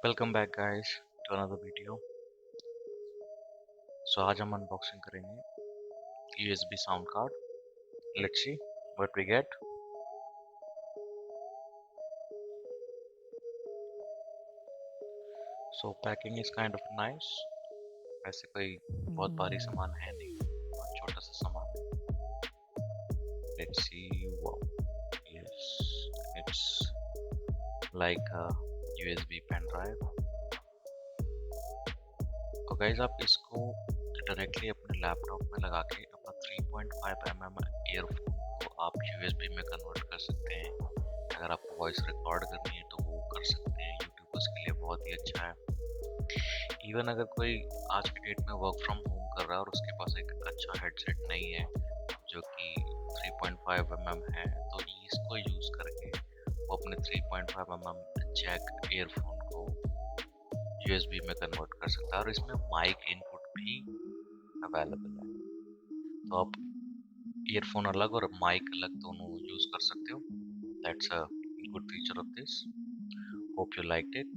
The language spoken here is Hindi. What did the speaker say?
Welcome back guys to another video. So आज हम अनबॉक्सिंग करेंगे USB sound card. Let's see what we get. So packing is kind of nice. ऐसे कोई बहुत भारी सामान है नहीं, बहुत छोटा सा सामान है। Let's see. Wow, yes, it's like a USB pen drive. तो गाइस आप इसको डायरेक्टली अपने लैपटॉप में लगा के अपना 3.5 mm ईयरफोन को आप यूएसबी में कन्वर्ट कर सकते हैं। अगर आपको वॉइस रिकॉर्ड करनी है तो वो कर सकते हैं। यूट्यूबर्स के लिए बहुत ही अच्छा है। इवन अगर कोई आज के डेट में वर्क फ्रॉम होम कर रहा है और उसके पास एक अच्छा हेडसेट नहीं है जो कि 3.5 mm है, तो इसको यूज़ करके वो अपने 3.5 mm जैक ईयरफोन को यूएसबी में कन्वर्ट कर सकता है और इसमें माइक इनपुट भी अवेलेबल है। तो आप ईयरफोन अलग और माइक अलग दोनों यूज कर सकते हो। That's a good feature of this. Hope you liked it.